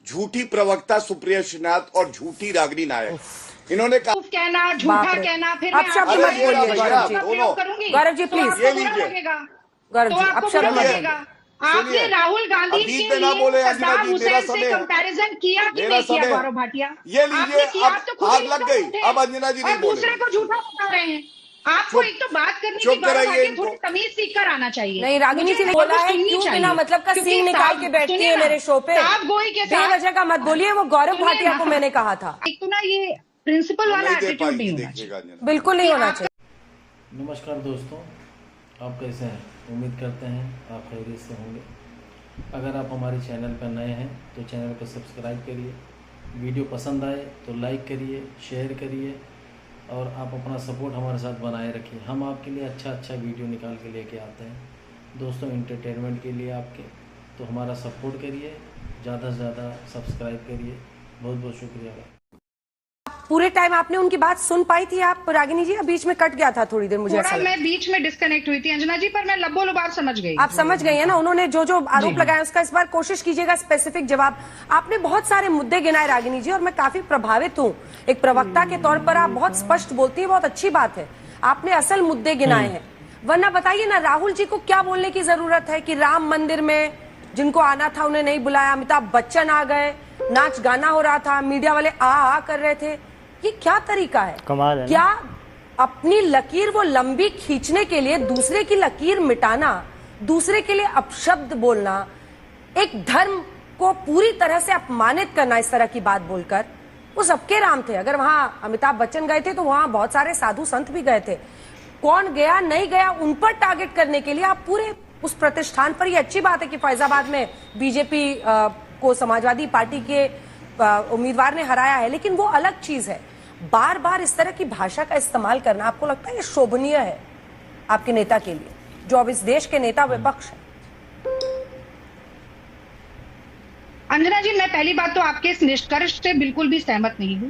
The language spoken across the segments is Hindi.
झूठी प्रवक्ता सुप्रिया श्रीनाथ और झूठी रागिनी नायक, इन्होंने कहा कहना, झूठा कहना, फिर अब शब्द मत बोलिए गौरव जी प्लीज। ये लीजिए गौरव जी अब शब्द मत बोलिए। आपने राहुल गांधी के लिए सद्दाम हुसैन से कंपैरिजन किया कि नहीं किया गौरव भाटिया? ये लीजिए, अब आग लग गई, अब अंजना जी नहीं बोले, दूसरे को झूठा बता रहे हैं। आपको एक तो बात करने की गौरव भाटिया थोड़ी तमीज सीख कर आना चाहिए। नहीं, रागिनी जी ने बोला है क्यों बिना मतलब का सीन निकाल के बैठती है मेरे शो पे, बेवजह का मत बोलिए। वो गौरव भाटिया को मैंने कहा था। एक तो ना ये प्रिंसिपल वाला एटीट्यूड नहीं होना चाहिए, बिल्कुल नहीं होना चाहिए। नमस्कार दोस्तों, आप कैसे हैं? उम्मीद करते हैं आप खैरियत से होंगे। अगर आप हमारे चैनल पर नए हैं तो चैनल को सब्सक्राइब करिए, वीडियो पसंद आए तो लाइक करिए, शेयर करिए और आप अपना सपोर्ट हमारे साथ बनाए रखिए। हम आपके लिए अच्छा वीडियो निकाल के लेके आते हैं दोस्तों, इंटरटेनमेंट के लिए आपके। तो हमारा सपोर्ट करिए, ज़्यादा से ज़्यादा सब्सक्राइब करिए। बहुत बहुत शुक्रिया। पूरे टाइम आपने उनकी बात सुन पाई थी आप रागिनी जी? बीच में कट गया था थोड़ी देर, मुझे ऐसा मैं बीच में डिस्कनेक्ट हुई थी अंजना जी, पर मैं लब्बो लुबाब समझ गई। आप समझ गई है ना? उन्होंने जो जो आरोप लगाया उसका इस बार कोशिश कीजिएगा स्पेसिफिक जवाब। आपने बहुत सारे मुद्दे गिनाए रागिनी जी और मैं काफी प्रभावित हूँ। एक प्रवक्ता के तौर पर आप बहुत स्पष्ट बोलती है, बहुत अच्छी बात है। आपने असल मुद्दे गिनाए हैं, वरना बताइए ना राहुल जी को क्या बोलने की जरूरत है कि राम मंदिर में जिनको आना था उन्हें नहीं बुलाया, अमिताभ बच्चन आ गए, नाच गाना हो रहा था, मीडिया वाले आ कर रहे थे। ये क्या तरीका है? कमाल है। क्या अपनी लकीर वो लंबी खींचने के लिए दूसरे की लकीर मिटाना, दूसरे के लिए अपशब्द बोलना, एक धर्म को पूरी तरह से अपमानित करना, इस तरह की बात बोलकर। वो सबके राम थे। अगर वहां अमिताभ बच्चन गए थे तो वहां बहुत सारे साधु संत भी गए थे। कौन गया नहीं गया उन पर टारगेट करने के लिए आप पूरे उस प्रतिष्ठान पर। ये अच्छी बात है कि फैजाबाद में बीजेपी को समाजवादी पार्टी के उम्मीदवार ने हराया है, लेकिन वो अलग चीज है। बार बार इस तरह की भाषा का इस्तेमाल करना आपको लगता है ये शोभनीय है आपके नेता के लिए, जो अब इस देश के नेता विपक्ष है? अंजना जी, मैं पहली बात तो आपके इस निष्कर्ष से बिल्कुल भी सहमत नहीं हूं।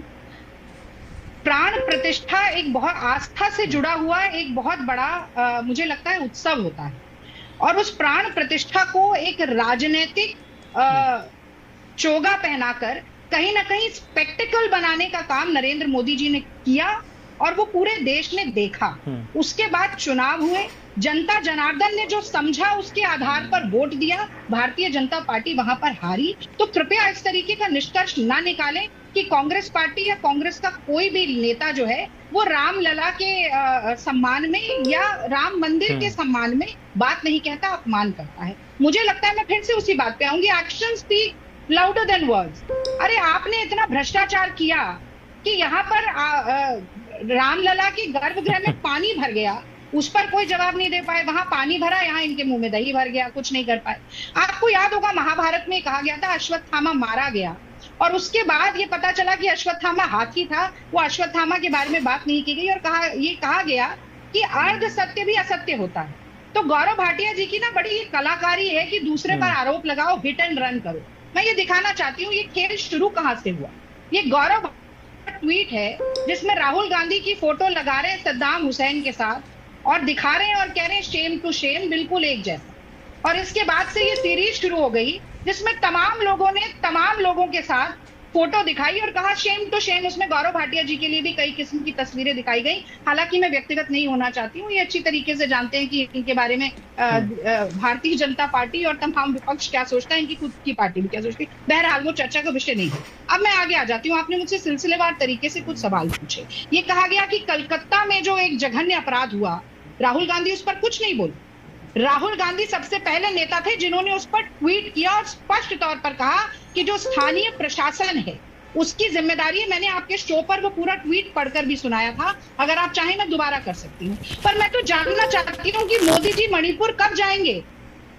प्राण प्रतिष्ठा एक बहुत आस्था से जुड़ा हुआ एक बहुत बड़ा मुझे लगता है उत्सव होता है, और उस प्राण प्रतिष्ठा को एक राजनीतिक चोगा पहनाकर कहीं ना कहीं स्पेक्टिकल बनाने का काम नरेंद्र मोदी जी ने किया और वो पूरे देश ने देखा। उसके बाद चुनाव हुए, जनता जनार्दन ने जो समझा उसके आधार पर वोट दिया, भारतीय जनता पार्टी वहां पर हारी। तो कृपया इस तरीके का निष्कर्ष ना निकालें कि कांग्रेस पार्टी या कांग्रेस का कोई भी नेता जो है वो रामलला के सम्मान में या राम मंदिर के सम्मान में बात नहीं कहता, अपमान करता है। मुझे लगता है, मैं फिर से उसी बात पे आऊंगी, action speak louder than words. अरे आपने इतना भ्रष्टाचार किया कि यहाँ पर रामलला के गर्भगृह में पानी भर गया, उस पर कोई जवाब नहीं दे पाए। वहां पानी भरा, यहाँ इनके मुंह में दही भर गया, कुछ नहीं कर पाए। आपको याद होगा महाभारत में कहा गया था अश्वत्थामा मारा गया, और उसके बाद ये पता चला कि अश्वत्थामा हाथी था। वो अश्वत्थामा के बारे में बात नहीं की गई और ये कहा गया कि अर्ध सत्य भी असत्य होता है। तो गौरव भाटिया जी की ना बड़ी कलाकारी है कि दूसरे पर आरोप लगाओ, हिट एंड रन करो। मैं ये दिखाना चाहती हूँ ये खेल शुरू कहां से हुआ। ये गौरव ट्वीट है जिसमें राहुल गांधी की फोटो लगा रहे हैं सद्दाम हुसैन के साथ और दिखा रहे हैं और कह रहे हैं शेम टू शेम, बिल्कुल एक जैसा। और इसके बाद से ये सीरीज शुरू हो गई जिसमें तमाम लोगों ने तमाम लोगों के साथ फोटो दिखाई और कहा शेम टू शेम। उसमें गौरव भाटिया जी के लिए भी कई किस्म की तस्वीरें दिखाई गई। हालांकि मैं व्यक्तिगत नहीं होना चाहती हूँ, ये अच्छी तरीके से जानते हैं कि इनके बारे में भारतीय जनता पार्टी और तमाम विपक्ष क्या सोचता है, इनकी खुद की पार्टी भी क्या सोचती है। बहरहाल वो चर्चा का विषय नहीं है। अब मैं आगे आ जाती हूँ। आपने मुझसे सिलसिलेवार तरीके से कुछ सवाल पूछे। ये कहा गया कि कलकत्ता में जो एक जघन्य अपराध हुआ, राहुल गांधी उस पर कुछ नहीं बोले। राहुल गांधी सबसे पहले नेता थे जिन्होंने उस पर ट्वीट किया और स्पष्ट तौर पर कहा कि जो स्थानीय प्रशासन है उसकी जिम्मेदारी है। मैंने आपके शो पर वो पूरा ट्वीट पढ़कर भी सुनाया था, अगर आप चाहें मैं दोबारा कर सकती हूँ। पर मैं तो जानना चाहती हूँ कि मोदी जी मणिपुर कब जाएंगे?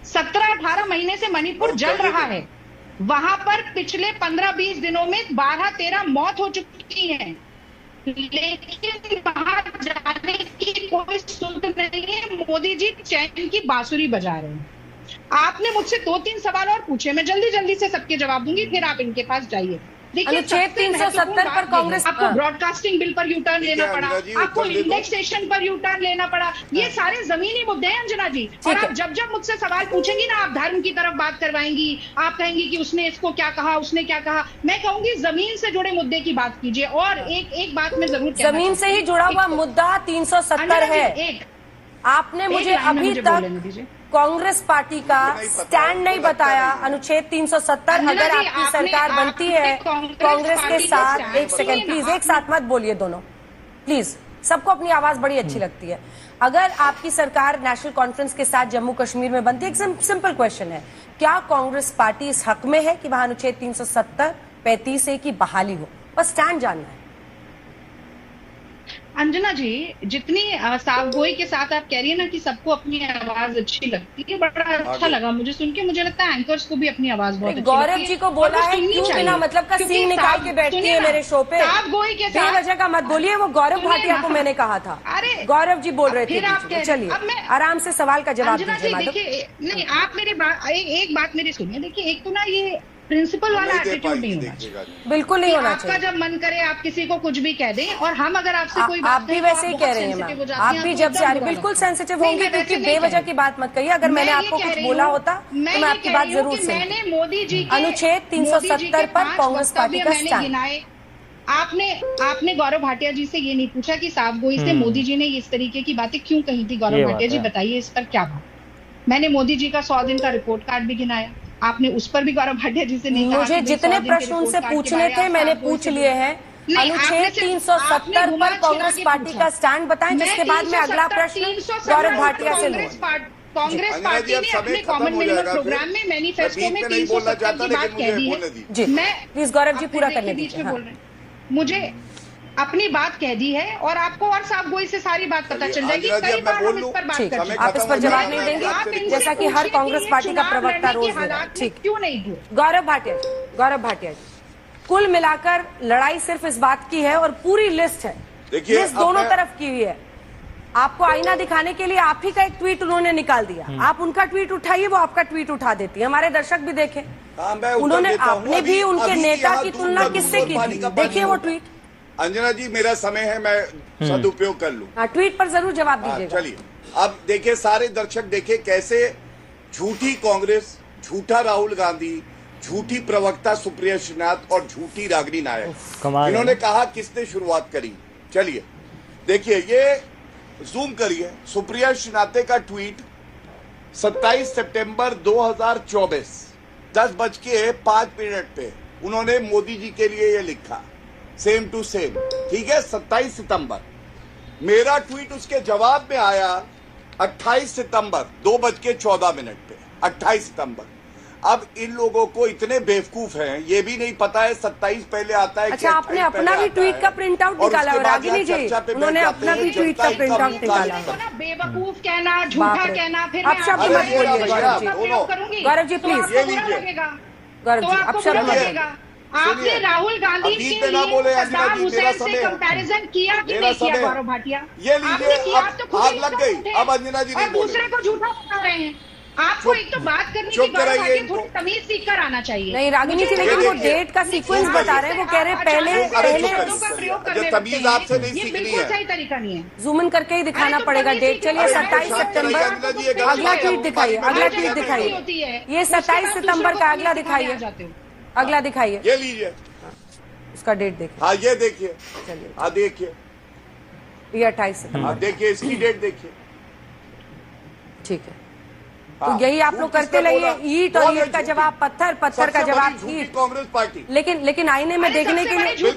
17-18 महीने से मणिपुर जल रहा है। वहां पर पिछले 15-20 दिनों में 12-13 मौत हो चुकी है, लेकिन वहां जाने की कोई सुध नहीं है। मोदी जी चैन की बांसुरी बजा रहे हैं। आपने मुझसे 2-3 सवाल और पूछे, मैं जल्दी जल्दी से सबके जवाब दूंगी, फिर आप इनके पास जाइए। देखिए, अनुच्छेद सबसे 370 महत्वपूर्ण पर बात कांग्रेस ये है, आपको ब्रॉडकास्टिंग बिल पर यू टर्न लेना है, पड़ा, अंजना जी, आपको उत्तर दे दो। इंडेक्सेशन पर यू टर्न लेना पड़ा, ये सारे जमीनी मुद्दे हैं अंजना जी। और है। आप जब जब मुझसे सवाल पूछेंगी ना, आप धर्म की तरफ बात करवाएंगी, आप कहेंगी कि उसने इसको क्या कहा, उसने क्या कहा, मैं कहूंगी जमीन से जुड़े मुद्दे की बात कीजिए। और एक बात मैं जरूर कहना जमीन से ही चाहती हूँ। जुड़ा हुआ मुद्दा 370 अंजना जी, है। आपने मुझे लाइन में अभी मुझे तक बोलने दीजिए। कांग्रेस पार्टी का नहीं पता, स्टैंड नहीं आपको लगता बताया। नहीं है। अनुच्छेद 370 अंजना अगर जी, आपकी आपने- सरकार बनती है आपने कांग्रेस के पार्टी का साथ, स्टैंड एक सेकंड सुनिए प्लीज, ना, एक साथ मत बोलिए दोनों प्लीज। सबको अपनी आवाज बड़ी अच्छी लगती है। अगर आपकी सरकार नेशनल कॉन्फ्रेंस के साथ जम्मू कश्मीर में बनती है, एक सिंपल क्वेश्चन है, क्या कांग्रेस पार्टी इस हक में है कि वहां अनुच्छेद 370 35 ए की बहाली हो? बस स्टैंड जानना है। अंजना जी, जितनी साफगोई के साथ आप कह रही है ना कि सबको अपनी आवाज अच्छी लगती है, बड़ा अच्छा लगा मुझे सुन के। मुझे लगता है एंकर्स को भी अपनी आवाज बहुत अच्छी गौरव लगती है। जी को और बोला वो है सुननी क्यों चाहिए। बिना मतलब का क्योंकि सींग निकाल के बैठती सुनिए है ना, मेरे शो पे। साफगोई के साथ बेवजह का मत बोलिए, वो गौरव सुनिए भाटिया ना। को मैंने कहा था। अरे, गौरव जी बोल रहे थे फिर आप बीच में। कह रहे- अब चलिए मैं- आराम से सवाल का जवाब अंजना दीजिए जी, मैडम। देखिए, नहीं, आप मेरी बात एक बात मेरी सुनिए। देखिए, एक तो ना ये प्रिंसिपल वाला नहीं दे एटीट्यूड पाएगी, नहीं होना देखिएगा। चाहिए। बिल्कुल नहीं होना आपका चाहिए। जब मन करे आप किसी को कुछ भी कह दें, और हम अगर आपसे कोई आप बात भी कहें, वैसे तो ही आप कह बहुत रही हैं sensitive हो मैम। जाती आप हैं, भी आपको जब से आ रही, एकदम बुरा बिल्कुल लगता है। सेंसिटिव नहीं, होंगी, मैं क्योंकि वैसे नहीं बेवजह कह की बात मत कहिए। अगर मैंने मैं आपको ये कह कुछ रही बोला हूँ- होता मैं तो मैं ये आपकी कह बात रही हूँ जरूर कि सुनती। मैंने मोदी जी के अनुच्छेद 370 पर कांग्रेस पार्टी का मैंने स्टैंड। गिनाए। आपने गौरव भाटिया जी से ये नहीं पूछा कि साफगोई से मोदी जी ने इस तरीके की बातें क्यों कही थी। ये गौरव बात भाटिया जी, है। बताइए इस पर क्या बात। मैंने मोदी जी का 100 दिन का रिपोर्ट कार्ड भी गिनाया, आपने उस पर भी गौरव भाटिया जी से नहीं कहा मुझे कि भाई जितने 100 दिन के प्रश्न रिपोर्ट उनसे कार्ड के पूछने बारे थे आप मैंने साफगोई पूछ से लिए हैं। नहीं, अनुच्छेद आपने सिर्फ- 370 आपने पर घुमा कांग्रेस फिरा के पार्टी पूछा। का स्टैंड बताएं, जिसके बाद में अगला प्रश्न 370 गौरव भाटिया से कांग्रेस लूंगी। कांग्रेस अंजना पार्टी जी, अब ने समय अपने खत्म कॉमन हो मिनिमम जाएगा फिर। प्रोग्राम में मैनिफेस्टो मैं में बीच में नहीं बोलना 370 चाहता, की बात लेकिन कह दी मुझे है। बोलने दी। जी मैं प्लीज गौरव जी अपने पूरा देखिए करने बीच दीजिए। में हाँ। बोल रहे हैं। मुझे अपनी बात कह दी है, और आपको और साफगोई से सारी बात पता चलिए, चल जाएगी। अंजना जी, कई अब मैं बार बोल हम इस लूं? पर बात ठीक कर है, चुके आप इस हैं। पर जवाब नहीं आप देंगे, इनसे जैसा कि हर पूछिए कांग्रेस ये पार्टी का चुनाव प्रवक्ता लड़ने के रोज बोला है। हालात में ठीक, क्यों नहीं हुए? गौरव भाटिया जी, कुल मिलाकर लड़ाई सिर्फ इस बात की है, और पूरी लिस्ट है, देखिए, लिस्ट अब दोनों मैं- तरफ की हुई है। आपको आईना दिखाने के लिए आप ही का एक ट्वीट उन्होंने निकाल दिया, आप उनका ट्वीट उठाइए, वो आपका ट्वीट उठा देती है। हमारे दर्शक भी देखें, हाँ, मैं उत्तर उन्होंने देता हूँ। आपने भी अभी- उनके अभी नेता यहाँ की दूसरा तुलना किससे की पानी थी? का पानी देखिए वो होगा। ट्वीट। अंजना जी, मेरा समय है, मैं सदुपयोग कर लूं। हाँ, ट्वीट पर जरूर जवाब हाँ, दीजिएगा। चलिए, अब देखिए, सारे दर्शक देखे कैसे झूठी कांग्रेस, झूठा राहुल गांधी, झूठी प्रवक्ता सुप्रिया श्रीनाथ और झूठी रागिनी नायक, कमाल है। इन्होंने कहा किसने शुरुआत करी। चलिए देखिए, ये जूम करिए, सुप्रिया श्रीनाथ का ट्वीट 27 सितंबर 2024 10:05 पे उन्होंने मोदी जी के लिए ये लिखा, सेम टू सेम, ठीक है, 27 सितंबर। मेरा ट्वीट उसके जवाब में आया 28 सितंबर 2:14 पे, 28 सितंबर। अब इन लोगों को इतने बेवकूफ हैं, ये भी नहीं पता है 27 पहले आता है। अच्छा, आपने अपना भी ट्वीट का प्रिंट आउट निकाला है रागिनी जी, उन्होंने अपना भी ट्वीट का प्रिंट आउट निकाला को है। ना बेवकूफ कहना, बाप झूठा रे। कहना, फिर अब मैं शब्द आपको मत ये बोलिए, शब्द गौरव जी। का प्रयोग करूंगी। गौरव जी, तो प्लीज। आपको ये बुरा लीजिए। लगेगा। गौरव तो जी, आपको अब शब्द बुरा मत लगेगा। आपने सुनिए, राहुल गांधी अभी के पे ना बोले, लिए अंजना सद्दाम जी, मेरा हुसैन समय से है। कंपैरिजन किया कि मेरा नहीं किया? समय है। गौरव भाटिया, ये लीजिए, आपने किया, अब आप तो खुद आग ही लग तो गई। उठे अब अंजना जी नहीं और बोले। दूसरे को झूठा बता रहे हैं। आपको एक तो बात करने की चुप गौरव कराइए भाटिया इनको। थोड़ी तमीज सीख कर आना चाहिए। नहीं रागिनी जी, मुझे लेकिन लगा वो कि- डेट का सीक्वेंस चुप बता रहे हैं, वो कह रहे हैं पहले अरे पहले चुप शब्दों का प्रयोग करिए। करने तमीज लगते हैं। आपसे नहीं ये सीखनी बिल्कुल है। सही तरीका नहीं है। जूम इन करके ही दिखाना अरे तो पड़ेगा तमीज डेट। सीखिए। चलिए अरे 27 शांत कराइए, सितंबर, अंजना जी, ये गलत अगला बात है। ट्वीट दिखाइए, अगला अरे ट्वीट क्या दिखाइए। होती है। ये 27 सितंबर का अगला दिखाइए, अगला दिखाइए, ये लीजिए, उसका डेट देखिए। हाँ ये देखिए, चलिए, हाँ देखिए, ये 28 सितंबर, हाँ देखिए, इसकी डेट देखिए। ठीक है। हाँ, तो यही आप लोग झूठ करते किसने रहिए, बोला? ईट और कौन है ईट का झूठी? जवाब पत्थर, पत्थर का सबसे जवाब बड़ी झूठी ईट। कांग्रेस पार्टी। लेकिन आईने में अरे देखने सबसे के बड़ी लिए झूठी